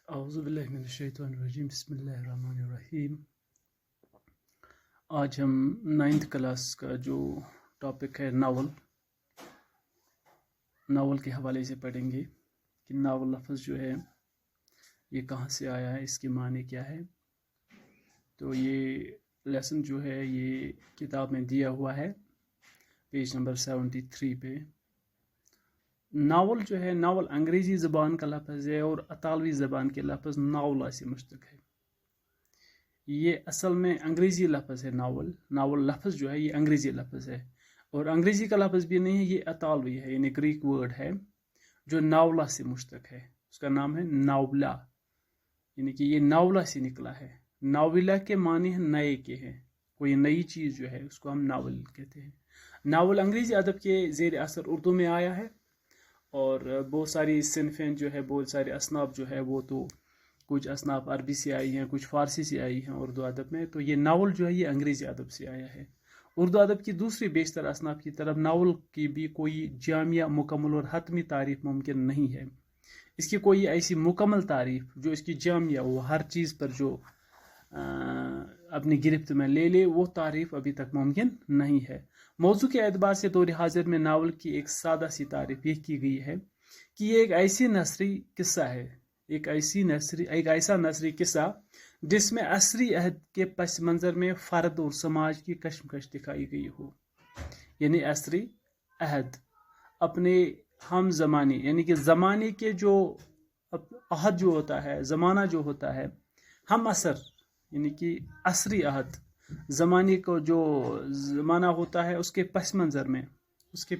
اعوذ باللہ من الشیطان الرجیم بسم اللہ الرحمن الرحیم۔ آج ہم 9th کلاس کا جو ٹاپک ہے ناول کے حوالے سے پڑھیں گے کہ ناول لفظ جو ہے یہ کہاں سے آیا ہے، اس کے معنی کیا ہے۔ تو یہ لیسن جو ہے یہ کتاب میں دیا ہوا ہے پیج نمبر 73 پہ۔ ناول جو ہے، ناول انگریزی زبان کا لفظ ہے اور اطالوی زبان کے لفظ ناولا سے مشتق ہے۔ یہ اصل میں انگریزی لفظ ہے ناول لفظ جو ہے یہ انگریزی لفظ ہے، اور انگریزی کا لفظ بھی نہیں ہے، یہ اطالوی ہے، یعنی گریک ورڈ ہے جو ناولا سے مشتق ہے۔ اس کا نام ہے ناولا، یعنی کہ یہ ناولا سے نکلا ہے۔ ناولا کے معنی ہیں نئے کے ہیں، کوئی نئی چیز جو ہے اس کو ہم ناول کہتے ہیں۔ ناول انگریزی ادب کے زیر اثر اردو میں آیا ہے، اور بہت ساری صنفیں جو ہے، بہت سارے اصناف جو ہے وہ تو کچھ اصناف عربی سے آئی ہیں، کچھ فارسی سے آئی ہیں اردو ادب میں۔ تو یہ ناول جو ہے یہ انگریزی ادب سے آیا ہے۔ اردو ادب کی دوسری بیشتر اصناف کی طرف ناول کی بھی کوئی جامع، مکمل اور حتمی تعریف ممکن نہیں ہے۔ اس کی کوئی ایسی مکمل تعریف جو اس کی جامع وہ ہر چیز پر جو اپنی گرفت میں لے لے، وہ تعریف ابھی تک ممکن نہیں ہے۔ موضوع کے اعتبار سے دور حاضر میں ناول کی ایک سادہ سی تعریف یہ کی گئی ہے کہ یہ ایک ایسی نثری قصہ ہے، ایک ایسا نثری قصہ جس میں عصری عہد کے پس منظر میں فرد اور سماج کی کشمکش دکھائی گئی ہو۔ یعنی عصری عہد، اپنے ہم زمانے، یعنی کہ زمانے کے جو عہد جو ہوتا ہے، زمانہ جو ہوتا ہے، ہم عصر یعنی کہ عصری عہد، زمانے کو جو زمانہ ہوتا ہے اس کے پس منظر میں، اس کے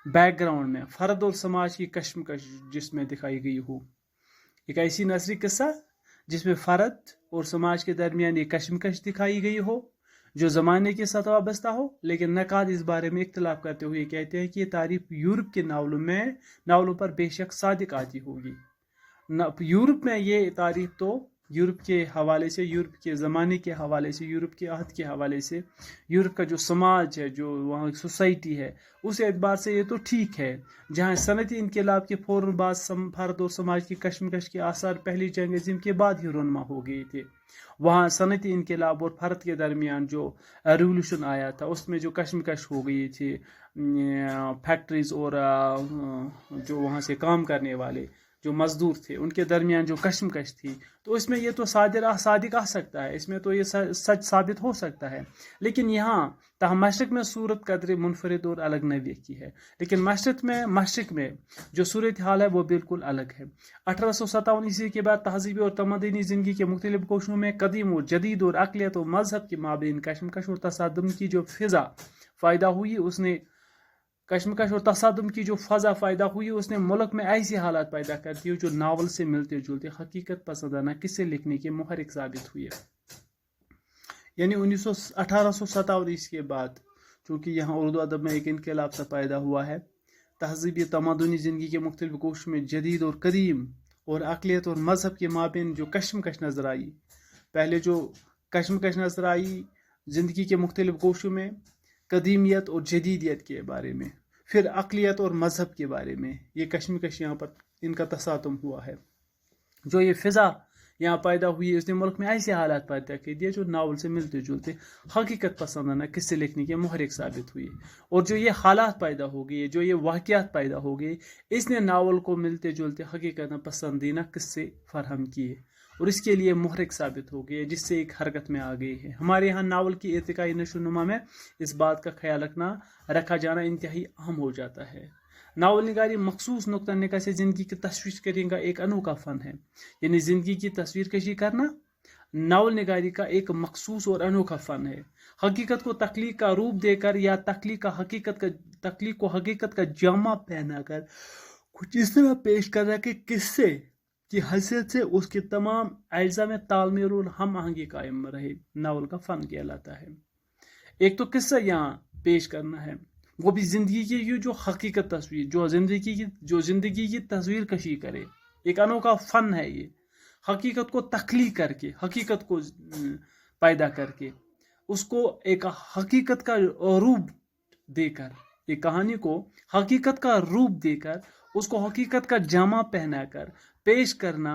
بیک گراؤنڈ میں فرد اور سماج کی کشمکش جس میں دکھائی گئی ہو۔ ایک ایسی نثری قصہ جس میں فرد اور سماج کے درمیان یہ کشمکش دکھائی گئی ہو جو زمانے کے ساتھ وابستہ ہو، لیکن نقاد اس بارے میں اختلاف کرتے ہوئے کہتے ہیں کہ یہ تعریف یورپ کے ناولوں پر بے شک صادق آتی ہوگی۔ یورپ میں یہ تعریف تو یورپ کے حوالے سے، یورپ کے زمانے کے حوالے سے، یورپ کے عہد کے حوالے سے، یورپ کا جو سماج ہے، جو وہاں سوسائٹی ہے، اس اعتبار سے یہ تو ٹھیک ہے۔ جہاں صنعتی انقلاب کے فوراً بعد فرد اور سماج کی کشمکش کے آثار پہلی جنگ عظیم کے بعد ہی رونما ہو گئے تھے، وہاں صنعتی انقلاب اور فرد کے درمیان جو ریولوشن آیا تھا اس میں جو کشمکش ہو گئی تھی، فیکٹریز اور جو وہاں سے کام کرنے والے جو مزدور تھے ان کے درمیان جو کشمکش تھی، تو اس میں یہ تو صادق آ سکتا ہے، اس میں تو یہ سچ ثابت ہو سکتا ہے۔ لیکن یہاں تاہم مشرق میں صورت قدر منفرد اور الگ نوعیت کی ہے، لیکن مشرق میں جو صورتحال ہے وہ بالکل الگ ہے۔ 1857 عیسوی کے بعد تہذیبی اور تمدنی زندگی کے مختلف کوششوں میں قدیم اور جدید اور عقلیت و مذہب کے مابین کشمکش اور تصادم کی جو فضا پیدا ہوئی، اس نے ملک میں ایسی حالات پیدا کر دی جو ناول سے ملتے جلتے حقیقت پسندانہ قصے لکھنے کے محرک ثابت ہوئے۔ یعنی 1857 عیسوی کے بعد چونکہ یہاں اردو ادب میں ایک انقلاب سا پیدا ہوا ہے، تہذیبی تمدنی زندگی کے مختلف کوششوں میں جدید اور قدیم اور عقلیت اور مذہب کے مابین جو کشمکش نظر آئی، پہلے جو کشمکش نظر آئی زندگی کے مختلف کوششوں میں قدیمیت اور جدیدیت کے بارے میں، پھر عقلیت اور مذہب کے بارے میں، یہ کشمکش یہاں پر ان کا تصادم ہوا ہے۔ جو یہ فضا یہاں پیدا ہوئی، اس نے ملک میں ایسے حالات پیدا کر دیے جو ناول سے ملتے جلتے حقیقت پسندانہ قصے لکھنے کے محرک ثابت ہوئے، اور جو یہ حالات پیدا ہو گئے، جو یہ واقعات پیدا ہو گئے، اس نے ناول کو ملتے جلتے حقیقت پسندانہ قصے فراہم کیے اور اس کے لیے محرک ثابت ہو گئے، جس سے ایک حرکت میں آ گئی ہے۔ ہمارے یہاں ناول کی ارتقائی نشو و نما میں اس بات کا خیال رکھا جانا انتہائی اہم ہو جاتا ہے۔ ناول نگاری مخصوص نقطہ نگاہ سے زندگی کی تصویر کرنے کا ایک انوکھا فن ہے، یعنی زندگی کی تصویر کشی کرنا ناول نگاری کا ایک مخصوص اور انوکھا فن ہے۔ حقیقت کو تخلیق کا روپ دے کر یا تخلیق کو حقیقت کا جامہ پہنا کر کچھ اس طرح پیش کرنا کہ قصے کی حیثیت سے اس کے تمام اجزاء میں تال میل اور ہم آہنگی قائم رہے، ناول کا فن کہلاتا ہے۔ ایک تو قصہ یہاں پیش کرنا ہے، وہ بھی زندگی کی جو حقیقت تصویر، جو زندگی کی تصویر کشی کرے، ایک انوکھا فن ہے یہ۔ حقیقت کو تخلیق کر کے، حقیقت کو پیدا کر کے، اس کو ایک حقیقت کا روپ دے کر، ایک کہانی کو حقیقت کا روپ دے کر، اس کو حقیقت کا جامہ پہنا کر پیش کرنا